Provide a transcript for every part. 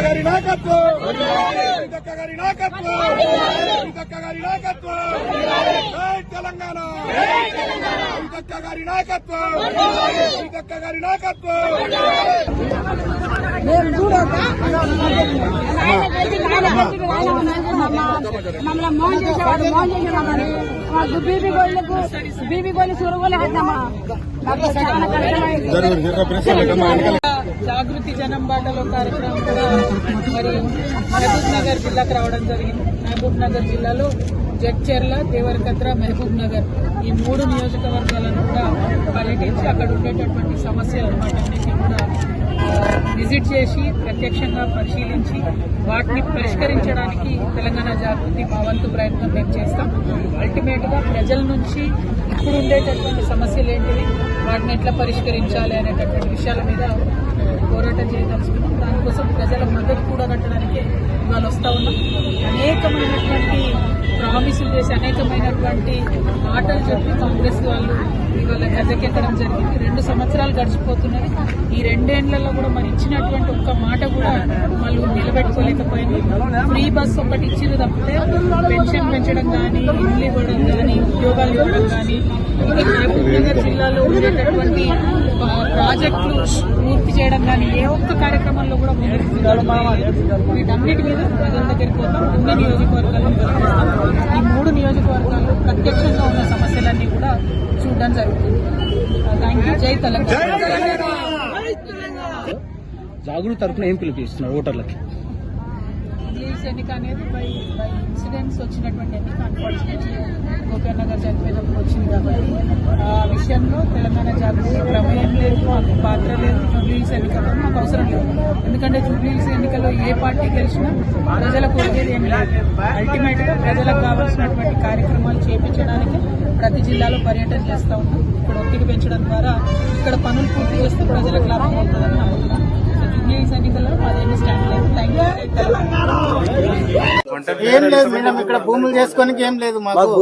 గారి నాయకత్వం, సీతక్క గారి నాయకత్వం, సీతక్క గారి నాయకత్వం, జై తెలంగాణ, సీతక్క గారి నాయకత్వం, సీతక్క గారి నాయకత్వం. మమ్మల్ని మోహన్ చేసేవాడు, మోహన్ చేసేవాడు బీబీ గోళ్ళు సురగోలు జాగృతి జనం బాటలో కార్యక్రమం కూడా మరి మహబూబ్ నగర్ జిల్లాకు రావడం జరిగింది. మహబూబ్ నగర్ జిల్లాలో జడ్చర్ల, దేవరకద్ర, మహబూబ్ నగర్ ఈ 3 నియోజకవర్గాలను కూడా పర్యటించి అక్కడ ఉండేటటువంటి సమస్యలు వాటన్నిటిని కూడా విజిట్ చేసి ప్రత్యక్షంగా పరిశీలించి వాటిని పరిష్కరించడానికి తెలంగాణ జాగృతి మా వంతు ప్రయత్నం మేము చేస్తాం. అల్టిమేట్ గా ప్రజల నుంచి ఇప్పుడు ఉండేటటువంటి సమస్యలు ఏంటివి, వాటిని ఎట్లా పరిష్కరించాలి అనేటటువంటి విషయాల మీద పోరాటం చేయదలుచుకున్నాం. దానికోసం ప్రజల మద్దతు కూడా కట్టడానికి ఇవాళ వస్తా ఉన్నాం. అనేకమైనటువంటి ప్రామిసులు చేసి అనేకమైనటువంటి మాటలు చెప్పి కాంగ్రెస్ వాళ్ళు ఇవాళ గద్దెకెక్కడం జరిగింది. 2 సంవత్సరాలు గడిచిపోతున్నది. ఈ 2 ఏళ్లలో కూడా మరి ఇచ్చినటువంటి ఒక్క మాట కూడా వాళ్ళు నిలబెట్టుకోలేకపోయింది. ఫ్రీ బస్ ఒకటి ఇచ్చింది తప్పితే పెన్షన్ పెంచడం కానీ, ఇల్లు ఇవ్వడం కానీ, ఉద్యోగాలు ఇవ్వడం కానీ, మహబూబ్ నగర్ జిల్లాలో ఉండేటటువంటి ప్రాజెక్టులు పూర్తి చేయడం కానీ ఏ ఒక్క కార్యక్రమంలో కూడా వీటన్నిటి మీద ప్రజల దగ్గరికి పోతాం. అన్ని నియోజకవర్గాల్లో ఈ 3 నియోజకవర్గాల్లో ప్రత్యక్షంగా ఉన్న సమస్యలన్నీ కూడా చూడడం జరుగుతుంది. Thank you. జై తెలంగాణ. జాగృతి తరఫున ఏం పిలుపుస్తున్నారు ఓటర్లకి? ఎన్నిక అనేది బై ఇన్సిడెంట్స్ వచ్చినటువంటి ఎన్నిక. అన్ఫార్చునేట్లీ గోపీనాథ్ నగర్ చనిపోయినప్పుడు వచ్చింది కాబట్టి ఆ విషయంలో తెలంగాణ జాగృతి ప్రమేయం లేదు, మాకు పాత్ర లేదు. జూబ్లీహిల్స్ ఎన్నికల్లో మాకు అవసరం లేదు. ఎందుకంటే జూబ్లీహిల్స్ ఎన్నికల్లో ఏ పార్టీ గెలిచినా ప్రజలకు వచ్చేది ఏం లేదు. అల్టిమేట్ గా ప్రజలకు కావాల్సినటువంటి కార్యక్రమాలు చేపించడానికి ప్రతి జిల్లాలో పర్యటన చేస్తూ ఉన్నాం. ఇక్కడ ఒత్తిడి పెంచడం ద్వారా ఇక్కడ పనులు పూర్తి చేస్తే ప్రజలకు లాభం అవుతుందని నమ్ముతున్నాం. జూబ్లీహిల్స్ ఎన్నికల్లో మాదేమీ స్టాండ్ లేదు. Thank you. ఏం లేదు మేడం, ఇక్కడ భూములు చేసుకోనికి ఏం లేదు. మాకు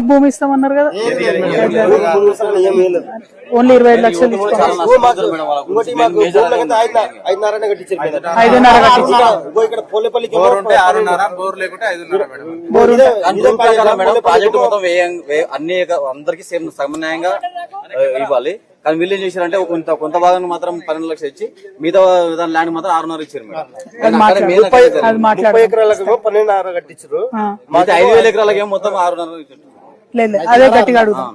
భూమి ఇస్తామన్నారు కదా, ఓన్లీ 25 లక్షలు అన్ని అందరికి సేమ్ సమన్వయంగా ఇవ్వాలి. కానీ వీళ్ళు ఏం చేశారంటే కొంత భాగాన్ని మాత్రం 12 లక్షలు ఇచ్చి మిగతా ల్యాండ్ మాత్రం 6.5 ఇచ్చారు మేడం. 30 ఎకరాలకు 12.5 కట్టించారు. 5,000 ఎకరాలకి ఏమో మొత్తం 6.5 ఇచ్చారు. అదే గట్టిగా అడుగుతాం.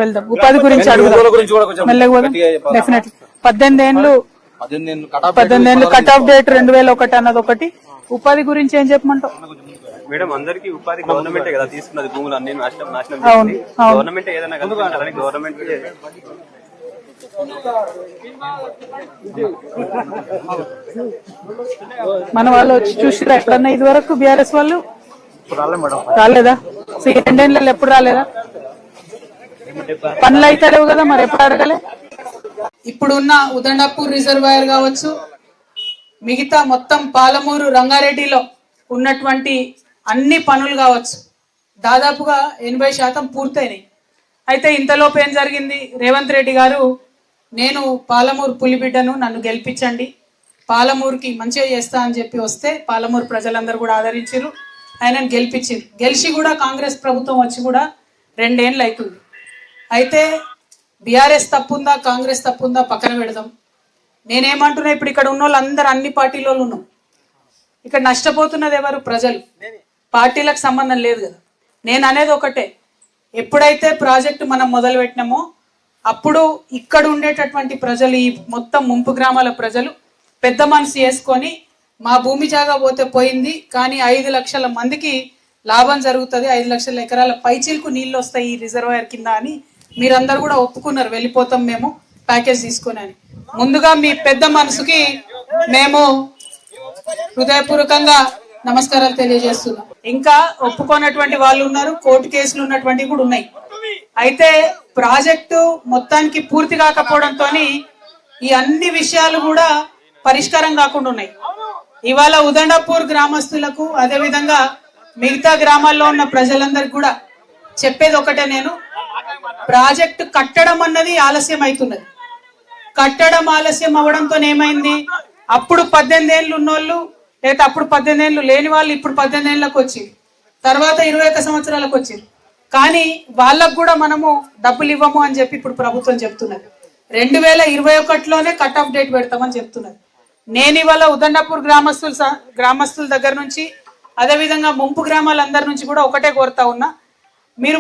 వెళ్దాం. ఉపాధి గురించి అడుగుదాం. 18 ఏళ్ళు కట్ ఆఫ్ డేట్ 2001 అన్నది ఒకటి. ఉపాధి గురించి ఏం చెప్పమంటావు మేడం? అందరికి ఉపాధి గవర్నమెంటే కదా తీసుకున్నది. భూములు అన్ని నాశనం గవర్నమెంట్ ఏదైనా కల్పించాలని గవర్నమెంట్ మన వాళ్ళు వచ్చి చూసిరా ఎక్కడన్నా ఇది వరకు? బీఆర్ఎస్ వాళ్ళు రాలేదా? 2 ఏళ్ళలో ఎప్పుడు రాలేదా? పనులు అయితే లేవు కదా, మరి ఎప్పుడు అడగలే? ఇప్పుడున్న ఉదండపూర్ రిజర్వాయర్ కావచ్చు, మిగతా మొత్తం పాలమూరు, రంగారెడ్డిలో ఉన్నటువంటి అన్ని పనులు కావచ్చు, దాదాపుగా 80% పూర్తయినాయి. అయితే ఇంతలోపు ఏం జరిగింది? రేవంత్ రెడ్డి గారు, నేను పాలమూరు పులిబిడ్డను, నన్ను గెలిపించండి, పాలమూరుకి మంచిగా చేస్తా అని చెప్పి వస్తే పాలమూరు ప్రజలందరూ కూడా ఆదరించారు, ఆయనను గెలిపించారు. గెలిచి కూడా కాంగ్రెస్ ప్రభుత్వం వచ్చి కూడా 2 ఏళ్ళు అవుతుంది. అయితే బీఆర్ఎస్ తప్పుందా కాంగ్రెస్ తప్పుందా పక్కన పెడదాం. నేనేమంటున్నా, ఇప్పుడు ఇక్కడ ఉన్న వాళ్ళందరూ అన్ని పార్టీలో ఉన్నాం. ఇక్కడ నష్టపోతున్నది ఎవరు? ప్రజలు. పార్టీలకు సంబంధం లేదు కదా. నేను అనేది ఒకటే, ఎప్పుడైతే ప్రాజెక్టు మనం మొదలు పెట్టినామో అప్పుడు ఇక్కడ ఉండేటటువంటి ప్రజలు, ఈ మొత్తం ముంపు గ్రామాల ప్రజలు పెద్ద మనసు చేసుకొని మా భూమి జాగా పోతే పోయింది, కానీ 5 లక్షల మందికి లాభం జరుగుతుంది, 5 లక్షల ఎకరాల పైచీలకు నీళ్లు వస్తాయి ఈ రిజర్వాయర్ కింద అని మీరందరూ కూడా ఒప్పుకున్నారు. వెళ్ళిపోతాం మేము ప్యాకేజ్ తీసుకొని అని. ముందుగా మీ పెద్ద మనసుకి మేము హృదయపూర్వకంగా నమస్కారాలు తెలియజేస్తున్నాం. ఇంకా ఒప్పుకోనటువంటి వాళ్ళు ఉన్నారు, కోర్టు కేసులు ఉన్నటువంటి కూడా ఉన్నాయి. అయితే ప్రాజెక్టు మొత్తానికి పూర్తి కాకపోవడంతో ఈ అన్ని విషయాలు కూడా పరిష్కారం కాకుండా ఉన్నాయి. ఇవాళ ఉదండపూర్ గ్రామస్తులకు, అదే విధంగా మిగతా గ్రామాల్లో ఉన్న ప్రజలందరికీ కూడా చెప్పేది ఒకటే, నేను ప్రాజెక్టు కట్టడం అన్నది ఆలస్యం అవుతున్నది. కట్టడం ఆలస్యం అవ్వడంతో ఏమైంది, అప్పుడు 18 ఏళ్ళు ఉన్నోళ్ళు లేదా అప్పుడు 18 ఏళ్ళు లేని వాళ్ళు ఇప్పుడు 18 ఏళ్ళకి వచ్చి తర్వాత 21 సంవత్సరాలకు వచ్చింది. కానీ వాళ్ళకు కూడా మనము డబ్బులు ఇవ్వము అని చెప్పి ఇప్పుడు ప్రభుత్వం చెప్తున్నది. 2021లోనే కట్ ఆఫ్ డేట్ పెడతామని చెప్తున్నది. నేను ఇవాళ ఉదండపూర్ గ్రామస్తుల దగ్గర నుంచి అదేవిధంగా ముంపు గ్రామాలందరి నుంచి కూడా ఒకటే కోరుతా ఉన్నా, మీరు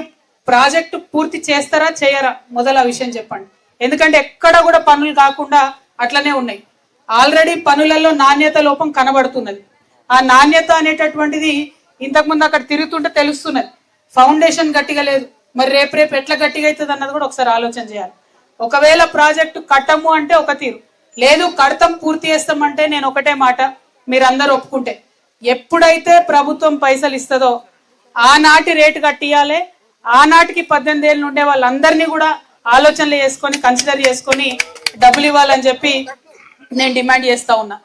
ప్రాజెక్టు పూర్తి చేస్తారా చేయరా మొదలు ఆ విషయం చెప్పండి. ఎందుకంటే ఎక్కడ కూడా పనులు కాకుండా అట్లనే ఉన్నాయి. ఆల్రెడీ పనులలో నాణ్యత లోపం కనబడుతున్నది. ఆ నాణ్యత అనేటటువంటిది ఇంతకుముందు అక్కడ తిరుగుతుంటే తెలుస్తున్నది. ఫౌండేషన్ గట్టిగా లేదు, మరి రేపు ఎట్లా గట్టిగా అవుతుంది అన్నది కూడా ఒకసారి ఆలోచన చేయాలి. ఒకవేళ ప్రాజెక్టు కట్టము అంటే ఒక తీరు, లేదు కడతాం పూర్తి చేస్తామంటే నేను ఒకటే మాట, మీరందరూ ఒప్పుకుంటే ఎప్పుడైతే ప్రభుత్వం పైసలు ఇస్తుందో ఆనాటి రేటు కట్టియాలి. ఆనాటికి 18 ఏళ్ళు ఉండే వాళ్ళందరినీ కూడా ఆలోచనలు చేసుకొని కన్సిడర్ చేసుకొని డబ్బులు ఇవ్వాలని చెప్పి నేను డిమాండ్ చేస్తా ఉన్నా.